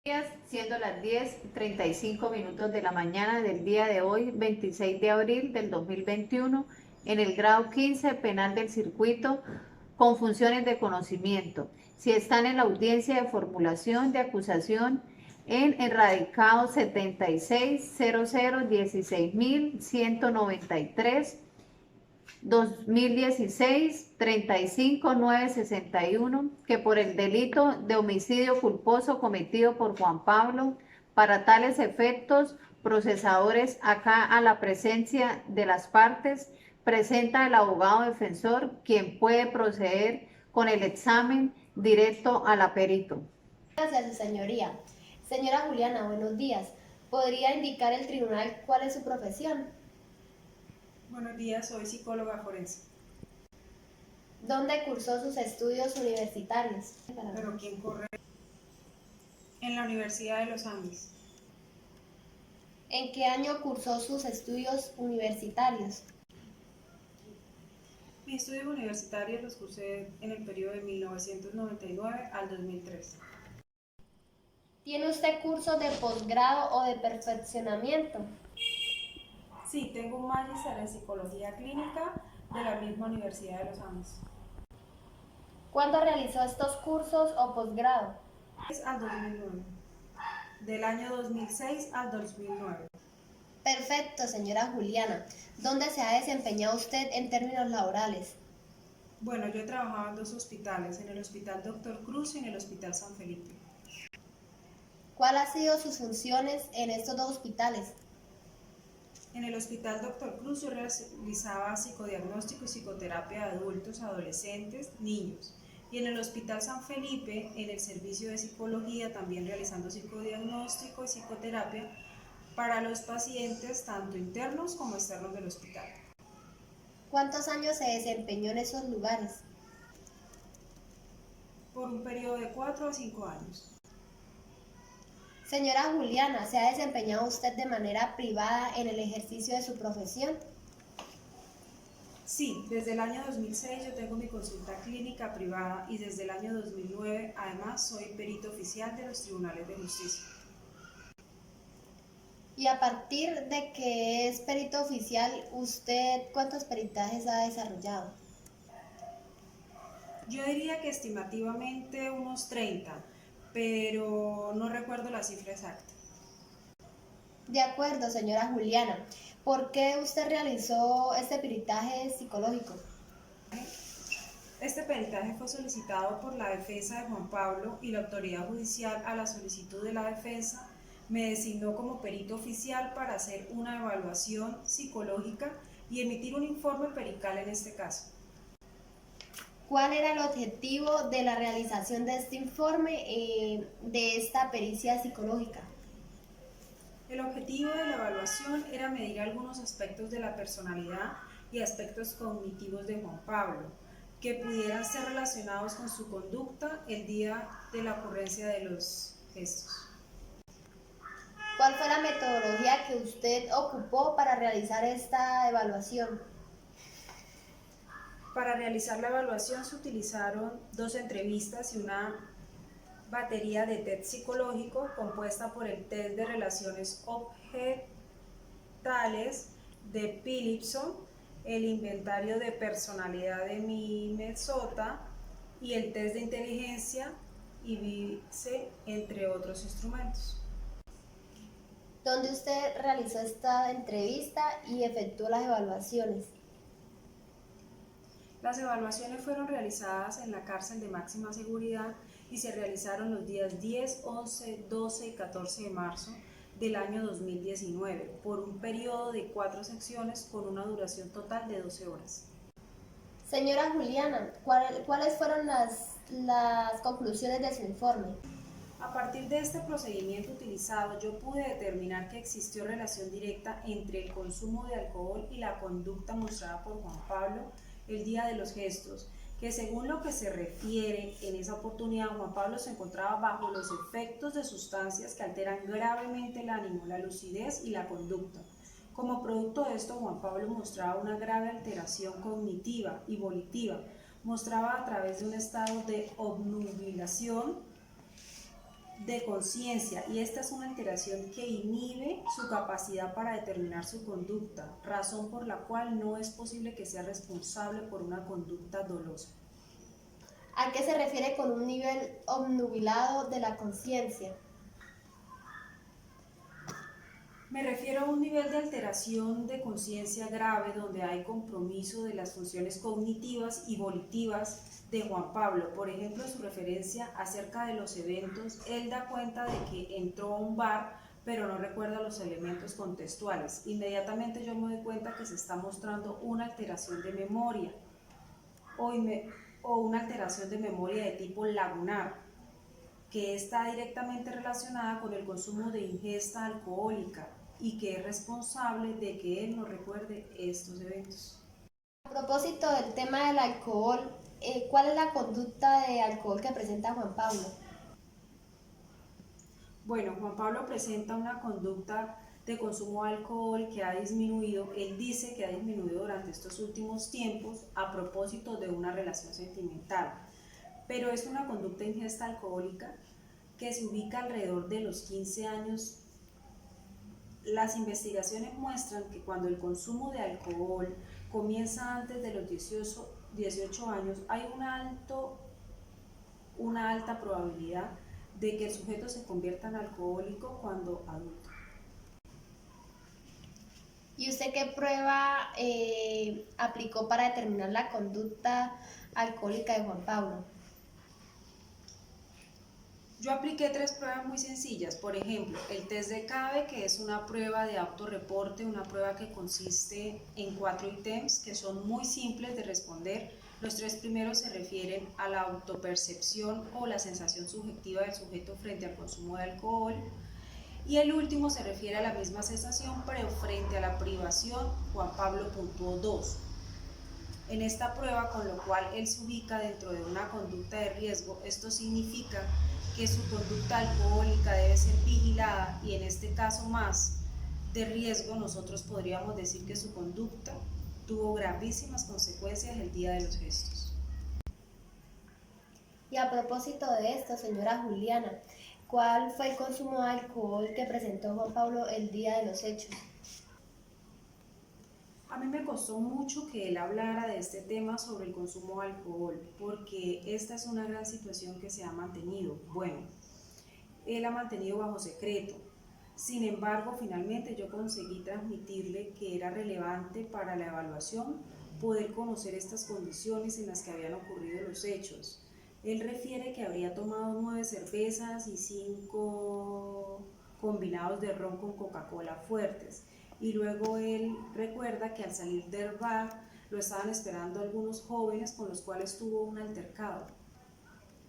Días, siendo las 10:35 de la mañana del día de hoy, 26 de abril del 2021, en el grado 15 penal del circuito, con funciones de conocimiento. Si están en la audiencia de formulación de acusación en el radicado 760016.193, 2016 35961, que por el delito de homicidio culposo cometido por Juan Pablo, para tales efectos procesadores acá a la presencia de las partes, presenta el abogado defensor, quien puede proceder con el examen directo a la perito. Gracias, su señoría. Señora Juliana, buenos días. ¿Podría indicar el tribunal cuál es su profesión? Buenos días, soy psicóloga forense. ¿Dónde cursó sus estudios universitarios? Pero ¿quién corre? En la Universidad de los Andes. ¿En qué año cursó sus estudios universitarios? Mis estudios universitarios los cursé en el periodo de 1999 al 2003. ¿Tiene usted cursos de posgrado o de perfeccionamiento? Sí, tengo un magíster en psicología clínica de la misma Universidad de los Andes. ¿Cuándo realizó estos cursos o posgrado? Al 2009. Del año 2006 al 2009. Perfecto, señora Juliana. ¿Dónde se ha desempeñado usted en términos laborales? Bueno, yo he trabajado en dos hospitales, en el Hospital Dr. Cruz y en el Hospital San Felipe. ¿Cuáles han sido sus funciones en estos dos hospitales? En el Hospital Dr. Cruz yo realizaba psicodiagnóstico y psicoterapia de adultos, adolescentes, niños. Y en el Hospital San Felipe, en el servicio de psicología, también realizando psicodiagnóstico y psicoterapia para los pacientes, tanto internos como externos del hospital. ¿Cuántos años se desempeñó en esos lugares? Por un periodo de 4 a 5 años. Señora Juliana, ¿se ha desempeñado usted de manera privada en el ejercicio de su profesión? Sí, desde el año 2006 yo tengo mi consulta clínica privada y desde el año 2009 además soy perito oficial de los tribunales de justicia. Y a partir de que es perito oficial, ¿usted cuántos peritajes ha desarrollado? Yo diría que estimativamente unos 30, pero no recuerdo la cifra exacta. De acuerdo, señora Juliana. ¿Por qué usted realizó este peritaje psicológico? Este peritaje fue solicitado por la defensa de Juan Pablo y la autoridad judicial, a la solicitud de la defensa, me designó como perito oficial para hacer una evaluación psicológica y emitir un informe perical en este caso. ¿Cuál era el objetivo de la realización de este informe, de esta pericia psicológica? El objetivo de la evaluación era medir algunos aspectos de la personalidad y aspectos cognitivos de Juan Pablo, que pudieran ser relacionados con su conducta el día de la ocurrencia de los gestos. ¿Cuál fue la metodología que usted ocupó para realizar esta evaluación? Para realizar la evaluación se utilizaron 2 entrevistas y una batería de test psicológico compuesta por el test de relaciones objetales de Philipson, el inventario de personalidad de Minnesota y el test de inteligencia IBICE, entre otros instrumentos. ¿Dónde usted realizó esta entrevista y efectuó las evaluaciones? Las evaluaciones fueron realizadas en la cárcel de máxima seguridad y se realizaron los días 10, 11, 12 y 14 de marzo del año 2019 por un periodo de 4 secciones con una duración total de 12 horas. Señora Juliana, ¿cuáles fueron las conclusiones de su informe? A partir de este procedimiento utilizado, yo pude determinar que existió relación directa entre el consumo de alcohol y la conducta mostrada por Juan Pablo el día de los gestos, que según lo que se refiere en esa oportunidad, Juan Pablo se encontraba bajo los efectos de sustancias que alteran gravemente el ánimo, la lucidez y la conducta. Como producto de esto, Juan Pablo mostraba una grave alteración cognitiva y volitiva, mostraba a través de un estado de obnubilación de conciencia, y esta es una alteración que inhibe su capacidad para determinar su conducta, razón por la cual no es posible que sea responsable por una conducta dolosa. ¿A qué se refiere con un nivel obnubilado de la conciencia? Me refiero a un nivel de alteración de conciencia grave donde hay compromiso de las funciones cognitivas y volitivas de Juan Pablo. Por ejemplo, su referencia acerca de los eventos, él da cuenta de que entró a un bar, pero no recuerda los elementos contextuales. Inmediatamente yo me doy cuenta que se está mostrando una alteración de memoria o una alteración de memoria de tipo lagunar, que está directamente relacionada con el consumo de ingesta alcohólica y que es responsable de que él no recuerde estos eventos. A propósito del tema del alcohol, ¿cuál es la conducta de alcohol que presenta Juan Pablo? Bueno, Juan Pablo presenta una conducta de consumo de alcohol que ha disminuido, él dice que ha disminuido durante estos últimos tiempos a propósito de una relación sentimental, pero es una conducta de ingesta alcohólica que se ubica alrededor de los 15 años. Las investigaciones muestran que cuando el consumo de alcohol comienza antes de los 18 años, hay una alta probabilidad de que el sujeto se convierta en alcohólico cuando adulto. ¿Y usted qué prueba aplicó para determinar la conducta alcohólica de Juan Pablo? Yo apliqué 3 pruebas muy sencillas, por ejemplo, el test de CABE, que es una prueba de autorreporte, una prueba que consiste en 4 ítems que son muy simples de responder. Los 3 primeros se refieren a la autopercepción o la sensación subjetiva del sujeto frente al consumo de alcohol, y el último se refiere a la misma sensación, pero frente a la privación. Juan Pablo puntuó 2. En esta prueba, con lo cual él se ubica dentro de una conducta de riesgo. Esto significa que su conducta alcohólica debe ser vigilada, y en este caso más de riesgo, nosotros podríamos decir que su conducta tuvo gravísimas consecuencias el día de los gestos. Y a propósito de esto, señora Juliana, ¿cuál fue el consumo de alcohol que presentó Juan Pablo el día de los hechos? A mí me costó mucho que él hablara de este tema sobre el consumo de alcohol, porque esta es una gran situación que se ha mantenido. Bueno, él ha mantenido bajo secreto. Sin embargo, finalmente yo conseguí transmitirle que era relevante para la evaluación poder conocer estas condiciones en las que habían ocurrido los hechos. Él refiere que habría tomado 9 cervezas y 5 combinados de ron con Coca-Cola fuertes. Y luego él recuerda que al salir del bar lo estaban esperando algunos jóvenes con los cuales tuvo un altercado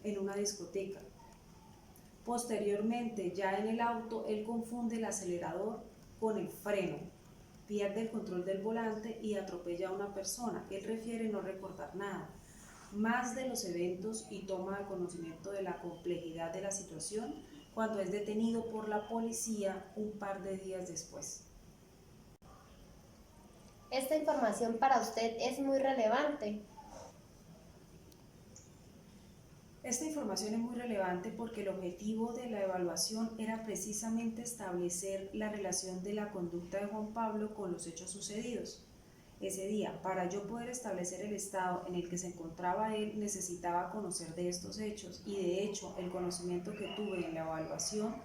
en una discoteca. Posteriormente, ya en el auto, él confunde el acelerador con el freno, pierde el control del volante y atropella a una persona. Él refiere no recordar nada más de los eventos y toma conocimiento de la complejidad de la situación cuando es detenido por la policía un par de días después. ¿Esta información para usted es muy relevante? Esta información es muy relevante porque el objetivo de la evaluación era precisamente establecer la relación de la conducta de Juan Pablo con los hechos sucedidos ese día. Para yo poder establecer el estado en el que se encontraba él, necesitaba conocer de estos hechos, y de hecho el conocimiento que tuve en la evaluación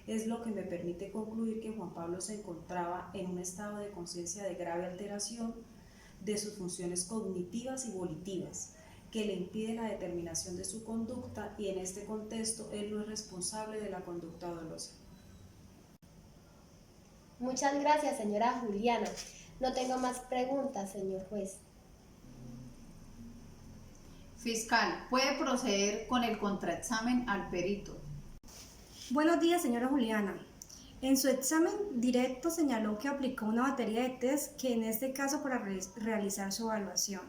es lo que me permite concluir que Juan Pablo se encontraba en un estado de conciencia de grave alteración de sus funciones cognitivas y volitivas, que le impide la determinación de su conducta, y en este contexto él no es responsable de la conducta dolosa. Muchas gracias, señora Juliana. No tengo más preguntas, señor juez. Fiscal, puede proceder con el contraexamen al perito. Buenos días, señora Juliana. En su examen directo señaló que aplicó una batería de test, que en este caso para realizar su evaluación.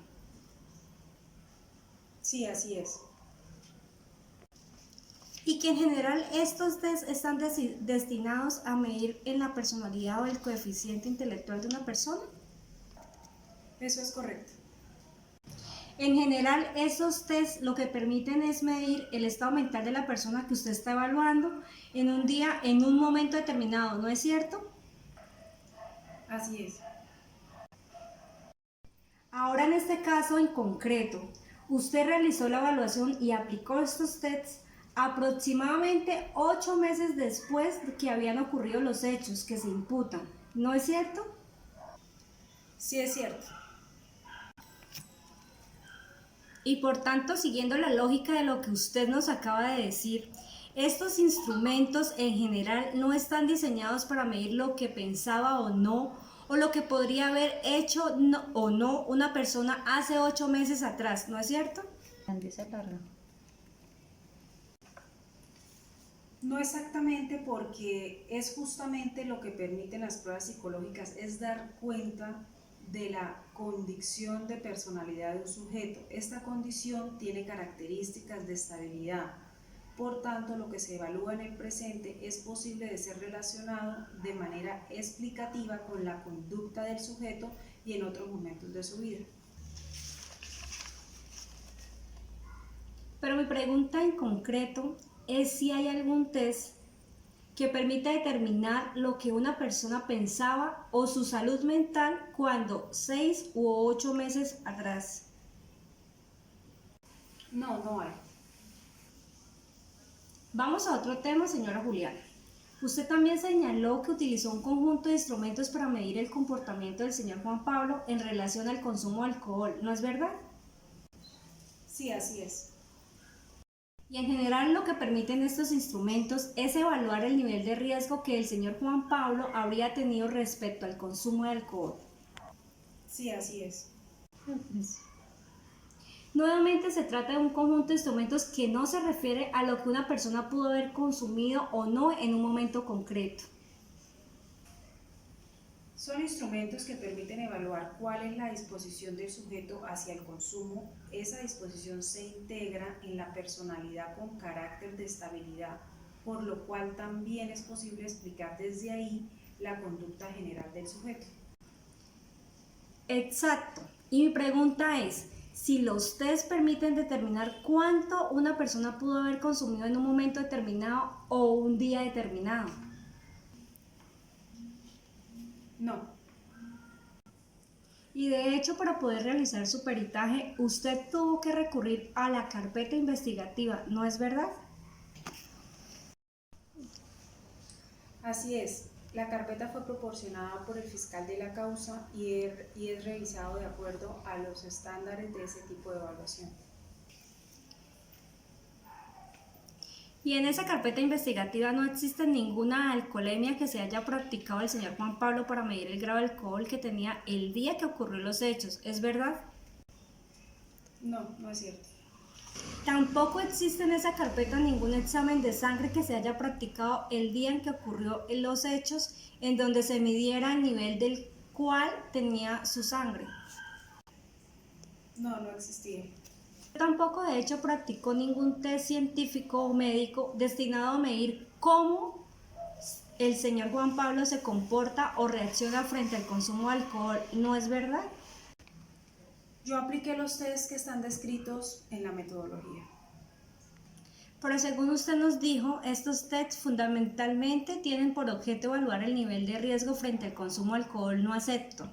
Sí, así es. Y que en general estos test están destinados a medir en la personalidad o el coeficiente intelectual de una persona. Eso es correcto. En general, esos test lo que permiten es medir el estado mental de la persona que usted está evaluando en un día, en un momento determinado, ¿no es cierto? Así es. Ahora en este caso en concreto, usted realizó la evaluación y aplicó estos tests aproximadamente 8 meses después de que habían ocurrido los hechos que se imputan, ¿no es cierto? Sí es cierto. Y por tanto, siguiendo la lógica de lo que usted nos acaba de decir, estos instrumentos en general no están diseñados para medir lo que pensaba o lo que podría haber hecho o no una persona hace 8 meses atrás, ¿no es cierto? No exactamente, porque es justamente lo que permiten las pruebas psicológicas, es dar cuenta de la condición de personalidad de un sujeto. Esta condición tiene características de estabilidad. Por tanto, lo que se evalúa en el presente es posible de ser relacionado de manera explicativa con la conducta del sujeto y en otros momentos de su vida. Pero mi pregunta en concreto es si hay algún test que permita determinar lo que una persona pensaba o su salud mental cuando 6 u 8 meses atrás. No, no hay. Vamos a otro tema, señora Juliana. Usted también señaló que utilizó un conjunto de instrumentos para medir el comportamiento del señor Juan Pablo en relación al consumo de alcohol, ¿no es verdad? Sí, así es. Y en general lo que permiten estos instrumentos es evaluar el nivel de riesgo que el señor Juan Pablo habría tenido respecto al consumo de alcohol. Sí, así es. Nuevamente se trata de un conjunto de instrumentos que no se refiere a lo que una persona pudo haber consumido o no en un momento concreto. Son instrumentos que permiten evaluar cuál es la disposición del sujeto hacia el consumo. Esa disposición se integra en la personalidad con carácter de estabilidad, por lo cual también es posible explicar desde ahí la conducta general del sujeto. Exacto. Y mi pregunta es, si los test permiten determinar cuánto una persona pudo haber consumido en un momento determinado o un día determinado. No, Y de hecho, para poder realizar su peritaje, usted tuvo que recurrir a la carpeta investigativa, ¿no es verdad? así es. La carpeta fue proporcionada por el fiscal de la causa y es revisado de acuerdo a los estándares de ese tipo de evaluación. Y en esa carpeta investigativa no existe ninguna alcoholemia que se haya practicado el señor Juan Pablo para medir el grado de alcohol que tenía el día que ocurrió los hechos, ¿es verdad? No, no es cierto. Tampoco existe en esa carpeta ningún examen de sangre que se haya practicado el día en que ocurrió los hechos, en donde se midiera el nivel del cual tenía su sangre. No, no existía. Tampoco de hecho practicó ningún test científico o médico destinado a medir cómo el señor Juan Pablo se comporta o reacciona frente al consumo de alcohol, ¿no es verdad? Yo apliqué los tests que están descritos en la metodología. Pero según usted nos dijo, estos tests fundamentalmente tienen por objeto evaluar el nivel de riesgo frente al consumo de alcohol no acepto.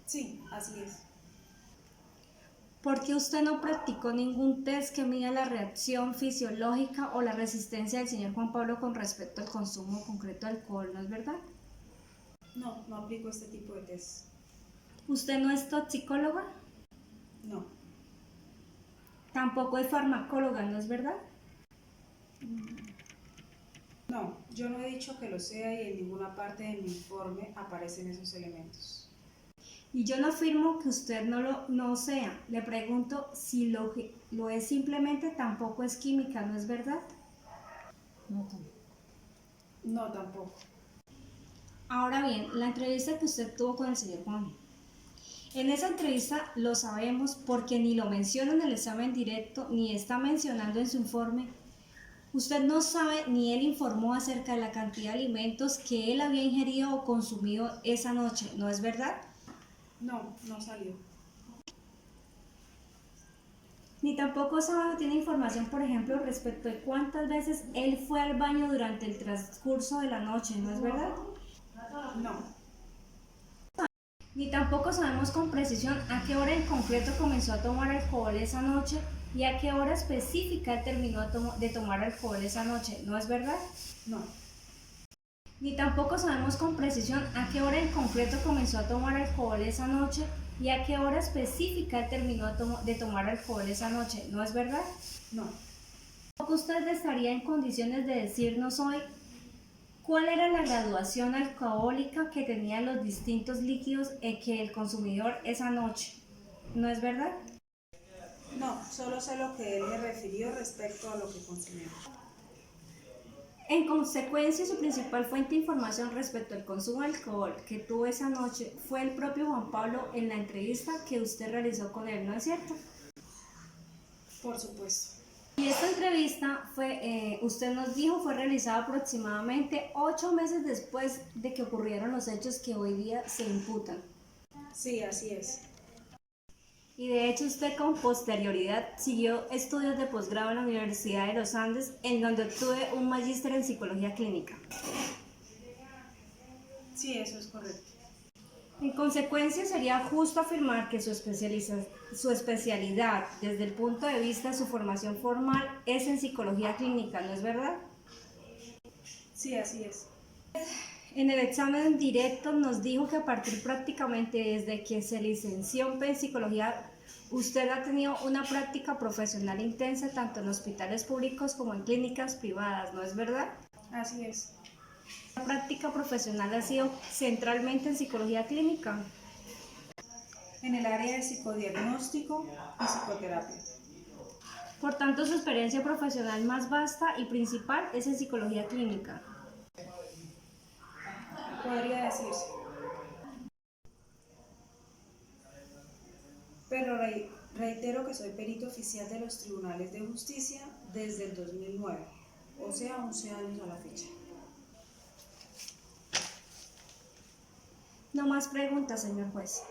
Sí, así es. ¿Por qué usted no practicó ningún test que mida la reacción fisiológica o la resistencia del señor Juan Pablo con respecto al consumo concreto de alcohol, no es verdad? No, no aplico este tipo de tests. ¿Usted no es toxicóloga? No, Tampoco es farmacóloga, ¿no es verdad? no, yo no he dicho que lo sea y en ninguna parte de mi informe aparecen esos elementos. Y yo no afirmo que usted no sea. Le pregunto si lo es simplemente, tampoco es química, ¿no es verdad? No, tampoco. Ahora bien, la entrevista que usted tuvo con el señor Juan. En esa entrevista lo sabemos porque ni lo menciona en el examen directo ni está mencionando en su informe. Usted no sabe ni él informó acerca de la cantidad de alimentos que él había ingerido o consumido esa noche, ¿no es verdad? No, no salió. Ni tampoco sabe o tiene información, por ejemplo, respecto de cuántas veces él fue al baño durante el transcurso de la noche, ¿no es verdad? No, Ni tampoco sabemos con precisión a qué hora en concreto comenzó a tomar alcohol esa noche y a qué hora específica él terminó de tomar alcohol esa noche, ¿no es verdad? no, Ni tampoco sabemos con precisión a qué hora en concreto comenzó a tomar alcohol esa noche y a qué hora específica él terminó de tomar alcohol esa noche, ¿no es verdad? no, Tampoco usted estaría en condiciones de decirnos hoy cuál era la graduación alcohólica que tenían los distintos líquidos que el consumidor esa noche, ¿no es verdad? no, solo sé lo que él me refirió respecto a lo que consumió. En consecuencia, su principal fuente de información respecto al consumo de alcohol que tuvo esa noche fue el propio Juan Pablo en la entrevista que usted realizó con él, ¿no es cierto? Por supuesto. Y esta entrevista usted nos dijo, fue realizada aproximadamente 8 meses después de que ocurrieron los hechos que hoy día se imputan. Sí, así es. Y de hecho usted con posterioridad siguió estudios de posgrado en la Universidad de los Andes, en donde obtuve un magíster en psicología clínica. Sí, eso es correcto. En consecuencia, sería justo afirmar que su especialidad, desde el punto de vista de su formación formal, es en psicología clínica, ¿no es verdad? Sí, así es. En el examen directo nos dijo que a partir prácticamente desde que se licenció en psicología, usted ha tenido una práctica profesional intensa tanto en hospitales públicos como en clínicas privadas, ¿no es verdad? Así es. La práctica profesional ha sido centralmente en psicología clínica. En el área de psicodiagnóstico y psicoterapia. Por tanto, su experiencia profesional más vasta y principal es en psicología clínica. Podría decirse. Pero reitero que soy perito oficial de los tribunales de justicia desde el 2009, o sea, 11 años a la fecha. No más preguntas, señor juez.